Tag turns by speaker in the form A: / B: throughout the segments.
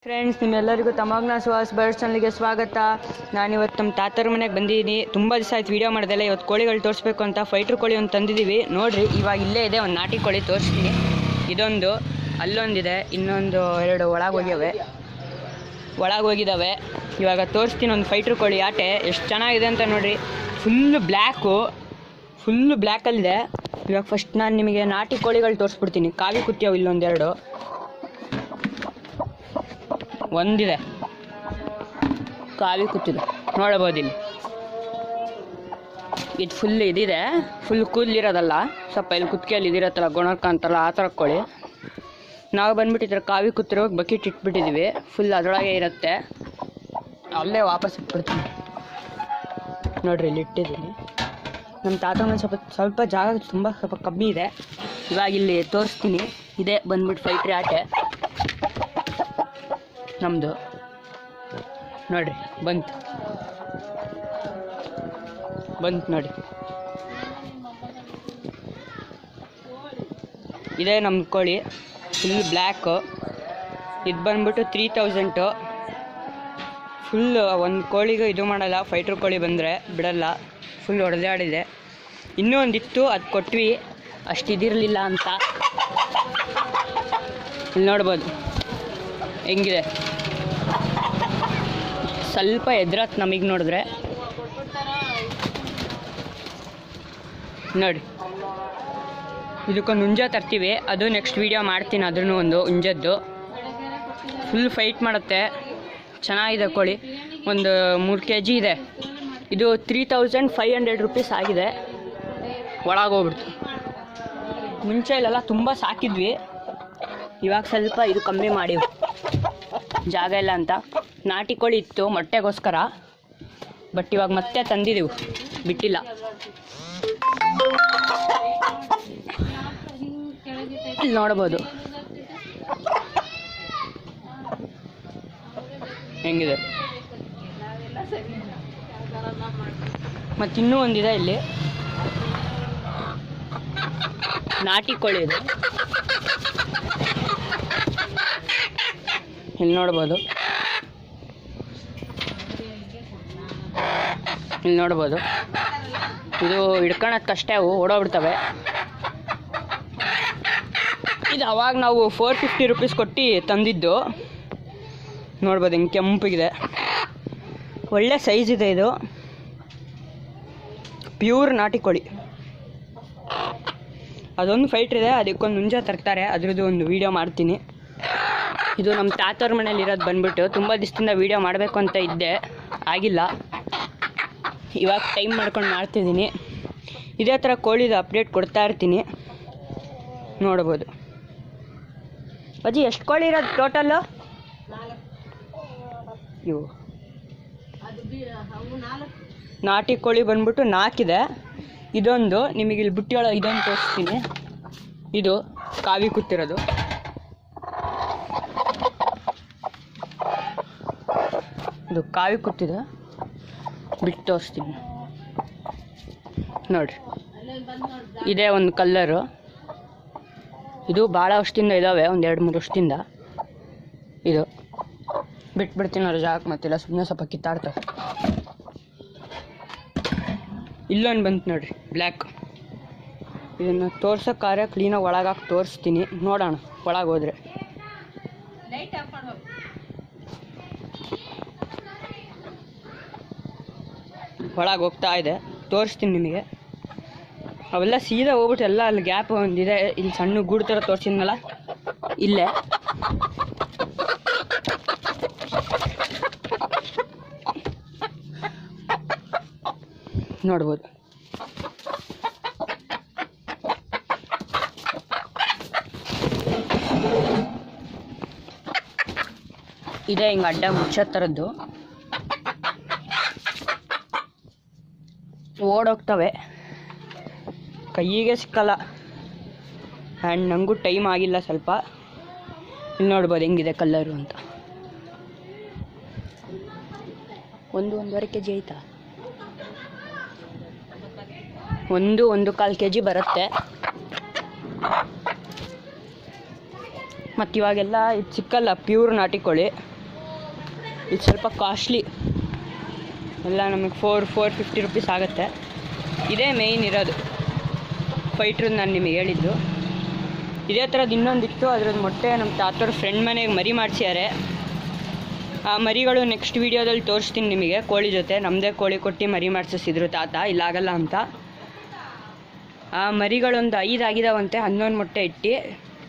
A: Friends, ನಿಮ್ಮೆಲ್ಲರಿಗೂ ತಮಗ್ನ Suhas birds ಚಾನಲ್ಗೆ ಸ್ವಾಗತ. ನಾನಿವತ್ತು ನಮ್ಮ ತಾತರ ಮನೆಗೆ ಬಂದಿದ್ದೀನಿ. ತುಂಬ ದಿವಸ ಆಯ್ತು ವೀಡಿಯೋ ಮಾಡ್ದಲ್ಲ. ಇವತ್ತು ಕೋಳಿಗಳು ತೋರಿಸ್ಬೇಕು ಅಂತ ಫೈಟ್ರ್ ಕೋಳಿ ಒಂದು ತಂದಿದ್ದೀವಿ. ನೋಡಿರಿ, ಇವಾಗ ಇಲ್ಲೇ ಇದೆ ಒಂದು ನಾಟಿ ಕೋಳಿ, ತೋರಿಸ್ತೀನಿ. ಇದೊಂದು, ಅಲ್ಲೊಂದಿದೆ, ಇನ್ನೊಂದು 2 ಒಳಗೆ ಹೋಗಿದ್ದಾವೆ. ಇವಾಗ ತೋರಿಸ್ತೀನಿ ಒಂದು ಫೈಟ್ರ್ ಕೋಳಿ ಆಟೆ ಎಷ್ಟು ಚೆನ್ನಾಗಿದೆ ಅಂತ ನೋಡಿರಿ. ಫುಲ್ಲು ಬ್ಲ್ಯಾಕಲ್ಲಿದೆ. ಇವಾಗ ಫಸ್ಟ್ ನಾನು ನಿಮಗೆ ನಾಟಿ ಕೋಳಿಗಳು ತೋರಿಸ್ಬಿಡ್ತೀನಿ. ಕಾವಿ ಕುತ್ತಿಯವು ಇಲ್ಲೊಂದೆರಡು, ಒಂದಿದೆ ಕಾವಿ ಕೂತಿದೆ, ನೋಡಬಹುದು ಇಲ್ಲಿ. ಇದು ಫುಲ್ ಇದಿದೆ, ಫುಲ್ ಕೂದಲಿರೋದಲ್ಲ, ಸ್ವಲ್ಪ ಇಲ್ಲಿ ಕುತ್ತಿಗೆಯಲ್ಲಿ ಇದಿರತ್ತಲ್ಲ, ಗೊಣಕ ಅಂತಲ್ಲ, ಆ ಥರ ಕೋಳಿ. ನಾವು ಬಂದ್ಬಿಟ್ಟಿದ್ರೆ ಕಾವಿ ಕೂತಿರೋ ಬಕೆಟ್ ಇಟ್ಬಿಟ್ಟಿದ್ದೀವಿ, ಫುಲ್ ಅದರೊಳಗೆ ಇರುತ್ತೆ. ಅಲ್ಲೇ ವಾಪಸ್ ಇಟ್ಬಿಡ್ತೀನಿ. ನೋಡ್ರಿ, ಇಲ್ಲಿ ಇಟ್ಟಿದ್ದೀನಿ. ನಮ್ಮ ತಾತ ಮನೆ ಸ್ವಲ್ಪ ಜಾಗ ಸ್ವಲ್ಪ ಕಮ್ಮಿ ಇದೆ. ಇವಾಗ ಇಲ್ಲಿ ತೋರಿಸ್ತೀನಿ. ಇದೇ ಬಂದ್ಬಿಟ್ಟು ಫೈಟ್ರಿ ಆಟೆ ನಮ್ಮದು. ನೋಡ್ರಿ, ಬಂತು ನೋಡಿ. ಇದೇ ನಮ್ಮ ಕೋಳಿ, ಫುಲ್ ಬ್ಲ್ಯಾಕು. ಇದು ಬಂದ್ಬಿಟ್ಟು 3000. ಫುಲ್ ಒಂದು ಕೋಳಿಗೆ ಇದು ಮಾಡಲ್ಲ, ಫೈಟ್ರ್ ಕೋಳಿ ಬಂದರೆ ಬಿಡಲ್ಲ, ಫುಲ್ ಹೊಡೆದಾಡಿದೆ. ಇನ್ನೂ ಒಂದಿತ್ತು, ಅದು ಕೊಟ್ವಿ, ಅಷ್ಟಿದಿರಲಿಲ್ಲ ಅಂತ. ಇಲ್ಲಿ ನೋಡ್ಬೋದು ಹೆಂಗಿದೆ, ಸ್ವಲ್ಪ ಎದ್ರತ್ ನಮಗೆ ನೋಡಿದ್ರೆ. ನೋಡಿ, ಇದಕ್ಕೊಂದು ಹುಂಜ ತರ್ತೀವಿ, ಅದು ನೆಕ್ಸ್ಟ್ ವೀಡಿಯೋ ಮಾಡ್ತೀನಿ. ಅದನ್ನು ಒಂದು ಹುಂಜದ್ದು ಫುಲ್ ಫೈಟ್ ಮಾಡುತ್ತೆ, ಚೆನ್ನಾಗಿದೆ ಕೋಳಿ. ಒಂದು 3 kg ಇದೆ. ಇದು 3500 ರೂಪೀಸ್ ಆಗಿದೆ. ಒಳಗೋಗ್ಬಿಡ್ತು. ಮುಂಚೆ ಇಲ್ಲೆಲ್ಲ ತುಂಬ ಸಾಕಿದ್ವಿ, ಇವಾಗ ಸ್ವಲ್ಪ ಇದು ಕಮ್ಮಿ ಮಾಡಿವಿ, ಜಾಗ ಇಲ್ಲ ಅಂತ. ನಾಟಿ ಕೋಳಿ ಇತ್ತು ಮೊಟ್ಟೆಗೋಸ್ಕರ, ಬಟ್ ಇವಾಗ ಮತ್ತೆ ತಂದಿದ್ದೀವಿ, ಬಿಟ್ಟಿಲ್ಲ. ಇಲ್ಲಿ ನೋಡ್ಬೋದು ಹೆಂಗಿದೆ. ಮತ್ತಿನ್ನೂ ಒಂದಿದೆ ಇಲ್ಲಿ, ನಾಟಿ ಕೋಳಿ ಇದೆ. ಇಲ್ಲಿ ನೋಡ್ಬೋದು, ಇದು ಹಿಡ್ಕೊಳಕ್ಕಷ್ಟೇ, ಅವು ಓಡೋಗ್ಬಿಡ್ತವೆ. ಇದು ಅವಾಗ ನಾವು 450 ರೂಪೀಸ್ ಕೊಟ್ಟು ತಂದಿದ್ದು. ನೋಡ್ಬೋದು ಹಿಂಗೆ ಕೆಂಪಗಿದೆ, ಒಳ್ಳೆ ಸೈಜ್ ಇದೆ. ಇದು ಪ್ಯೂರ್ ನಾಟಿ ಕೋಳಿ. ಅದೊಂದು ಫೈಟ್ರ್ ಇದೆ, ಅದಕ್ಕೊಂದು ಹುಂಜ ತರ್ತಾರೆ, ಅದ್ರದ್ದು ಒಂದು ವೀಡಿಯೋ ಮಾಡ್ತೀನಿ. ಇದು ನಮ್ಮ ತಾತವ್ರ ಮನೇಲಿ ಇರೋದು ಬಂದ್ಬಿಟ್ಟು ತುಂಬ ದಿವಸದಿಂದ ವೀಡಿಯೋ ಮಾಡಬೇಕು ಅಂತ ಇದ್ದೆ, ಆಗಿಲ್ಲ. ಇವಾಗ ಟೈಮ್ ಮಾಡ್ಕೊಂಡು ಮಾಡ್ತಿದ್ದೀನಿ. ಇದೇ ಥರ ಕೋಳಿದು ಅಪ್ಡೇಟ್ ಕೊಡ್ತಾ ಇರ್ತೀನಿ. ನೋಡ್ಬೋದು. ಅಜ್ಜಿ, ಎಷ್ಟು ಕೋಳಿ ಇರೋದು ಟೋಟಲ್ಲು? ಇವು ನಾಟಿ ಕೋಳಿ ಬಂದ್ಬಿಟ್ಟು 4 ಇದೆ. ಇದೊಂದು ನಿಮಗೆ ಇಲ್ಲಿ ಬುಟ್ಟಿಯೊಳಗೆ ಇದೊಂದು ತೋರಿಸ್ತೀನಿ. ಇದು ಕಾವಿ ಕೂತಿರೋದು. ಇದು ಕಾವಿ ಕೂತಿದೆ, ಬಿಟ್ಟು ತೋರಿಸ್ತೀನಿ. ನೋಡಿರಿ, ಇದೇ ಒಂದು ಕಲ್ಲರು. ಇದು ಭಾಳ ವರ್ಷದಿಂದ ಇದ್ದಾವೆ, ಒಂದು 2-3 ವರ್ಷದಿಂದ. ಇದು ಬಿಟ್ಬಿಡ್ತೀನಿ, ಅವ್ರ ಜಾಗಕ್ಕೆ ಮತ್ತಿಲ್ಲ, ಸುಮ್ಮನೆ ಸ್ವಲ್ಪ ಕಿತ್ತಾಡ್ತವೆ. ಇಲ್ಲೊಂದು ಬಂತು ನೋಡಿರಿ, ಬ್ಲ್ಯಾಕ್. ಇದನ್ನು ತೋರ್ಸೋಕ್ಕಾರೆ ಕ್ಲೀನಾಗಿ ಒಳಗಾಗಿ ತೋರಿಸ್ತೀನಿ, ನೋಡೋಣ ಒಳಗೆ ಹೋದರೆ. ಒಳಗೆ ಹೋಗ್ತಾ ಇದೆ, ತೋರಿಸ್ತೀನಿ ನಿಮಗೆ. ಅವೆಲ್ಲ ಸೀದಾ ಹೋಗ್ಬಿಟ್ಟು ಎಲ್ಲ ಅಲ್ಲಿ ಗ್ಯಾಪ್ ಒಂದಿದೆ, ಇಲ್ಲಿ ಸಣ್ಣ ಗೂಡು ಥರ ತೋರಿಸಿದ್ನಲ್ಲ, ಇಲ್ಲೇ. ನೋಡ್ಬೋದು. ಇದೇ ಹಿಂಗೆ ಅಡ್ಡ ಮುಚ್ಚೋ ಥರದ್ದು, ಓಡೋಗ್ತವೆ, ಕೈಯಿಗೆ ಸಿಕ್ಕಲ್ಲ. ಆ್ಯಂಡ್ ನನಗೂ ಟೈಮ್ ಆಗಿಲ್ಲ ಸ್ವಲ್ಪ. ಇಲ್ಲಿ ನೋಡ್ಬೋದು ಹೆಂಗಿದೆ ಕಲ್ಲರು ಅಂತ. 1-1.5 kg ಆಯ್ತಾ? 1-1.25 kg ಬರುತ್ತೆ. ಮತ್ತು ಇವಾಗೆಲ್ಲ ಇದು ಸಿಕ್ಕಲ್ಲ ಪ್ಯೂರ್ ನಾಟಿ ಕೋಳಿ. ಇದು ಸ್ವಲ್ಪ ಕಾಸ್ಟ್ಲಿ, ಎಲ್ಲ ನಮಗೆ 450 ರುಪೀಸ್ ಆಗುತ್ತೆ. ಇದೇ ಮೇಯ್ನ್ ಇರೋದು ಫೈಟ್ರದ್ದು ನಾನು ನಿಮಗೆ ಹೇಳಿದ್ದು. ಇದೇ ಥರದ್ದು ಇನ್ನೊಂದಿತ್ತು, ಅದ್ರದ್ದು ಮೊಟ್ಟೆ ನಮ್ಮ ತಾತವ್ರ ಫ್ರೆಂಡ್ ಮನೆಗೆ ಮರಿ ಮಾಡಿಸ್ಯಾರೆ. ಆ ಮರಿಗಳು ನೆಕ್ಸ್ಟ್ ವೀಡಿಯೋದಲ್ಲಿ ತೋರಿಸ್ತೀನಿ ನಿಮಗೆ. ಕೋಳಿ ಜೊತೆ ನಮ್ಮದೇ ಕೋಳಿ ಕೊಟ್ಟು ಮರಿ ಮಾಡಿಸಿದ್ರು ತಾತ, ಇಲ್ಲಾಗಲ್ಲ ಅಂತ. ಆ ಮರಿಗಳೊಂದು 5 ಆಗಿದಾವಂತೆ, 11 ಮೊಟ್ಟೆ ಇಟ್ಟು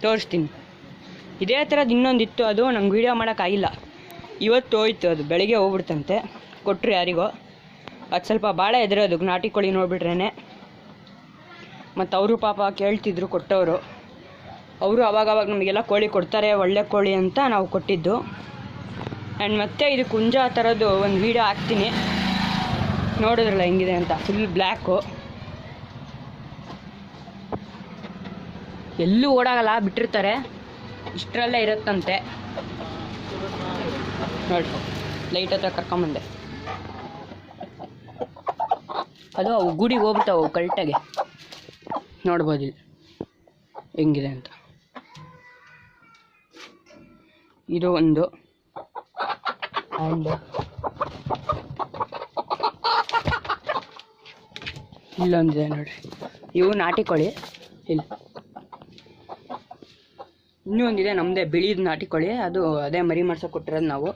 A: ತೋರಿಸ್ತೀನಿ. ಇದೇ ಥರದ್ದು ಇನ್ನೊಂದಿತ್ತು, ಅದು ನಂಗೆ ವೀಡಿಯೋ ಮಾಡೋಕ್ಕಾಗಿಲ್ಲ. ಇವತ್ತು ಹೋಯ್ತು, ಅದು ಬೆಳಗ್ಗೆ ಹೋಗ್ಬಿಡ್ತಂತೆ, ಕೊಟ್ಟರು ಯಾರಿಗೋ. ಅದು ಸ್ವಲ್ಪ ಭಾಳ ಎದುರೋದು ನಾಟಿ ಕೋಳಿ ನೋಡಿಬಿಟ್ರೇ. ಮತ್ತು ಅವರು ಪಾಪ ಕೇಳ್ತಿದ್ರು ಕೊಟ್ಟವರು. ಅವರು ಅವಾಗವಾಗ ನಮಗೆಲ್ಲ ಕೋಳಿ ಕೊಡ್ತಾರೆ, ಒಳ್ಳೆ ಕೋಳಿ ಅಂತ ನಾವು ಕೊಟ್ಟಿದ್ದು. ಆ್ಯಂಡ್ ಮತ್ತೆ ಇದು ಕುಂಜ ಥರದ್ದು ಒಂದು ವೀಡಿಯೋ ಹಾಕ್ತೀನಿ, ನೋಡಿದ್ರಲ್ಲ ಹೆಂಗಿದೆ ಅಂತ. ಫುಲ್ ಬ್ಲ್ಯಾಕು, ಎಲ್ಲೂ ಓಡಾಗಲ್ಲ, ಬಿಟ್ಟಿರ್ತಾರೆ. ಇಷ್ಟರಲ್ಲೇ ಇರುತ್ತಂತೆ ನೋಡಿ. ಲೈಟ್ ಹತ್ರ ಕರ್ಕೊಂಬಂದೆ, ಅದು ಅವು ಗುಡಿಗೆ ಹೋಗ್ಬಿಡ್ತಾವೆ ಅವು ಕರೆಕ್ಟಾಗಿ. ನೋಡ್ಬೋದು ಇಲ್ಲಿ ಹೆಂಗಿದೆ ಅಂತ. ಇದು ಒಂದು, ಆ್ಯಂಡ್ ಇಲ್ಲೊಂದಿದೆ ನೋಡಿರಿ, ಇವು ನಾಟಿ ಕೋಳಿ. ಇಲ್ಲಿ ಇನ್ನೂ ಒಂದಿದೆ ನಮ್ಮದೇ ಬಿಳಿದು ನಾಟಿ ಕೋಳಿ, ಅದು ಅದೇ ಮರಿ ಮಾಡ್ಸೋಕೆ ಕೊಟ್ಟಿರೋದು ನಾವು.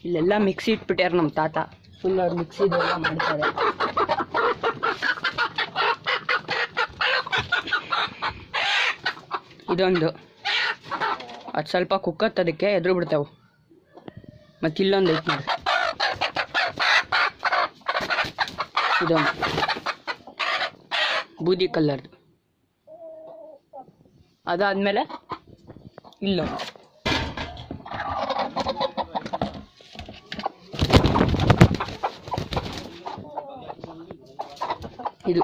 A: ಇಲ್ಲೆಲ್ಲ ಮಿಕ್ಸಿ ಇಟ್ಬಿಟ್ಟಾರೆ ನಮ್ಮ ತಾತ, ಫುಲ್ ಅವ್ರು ಮಿಕ್ಸಿದೆಲ್ಲ ಮಾಡ್ತಾರೆ. ಇದೊಂದು, ಅದು ಸ್ವಲ್ಪ ಕುಕ್ಕತ್ತದಕ್ಕೆ ಎದುರು ಬಿಡ್ತಾವೆ. ಮತ್ತು ಇಲ್ಲೊಂದು ಐತೆ ನೋಡಿ, ಇದೊಂದು ಬೂದಿ ಕಲರ್ದು. ಅದಾದಮೇಲೆ ಇಲ್ಲೊಂದು, ಇದು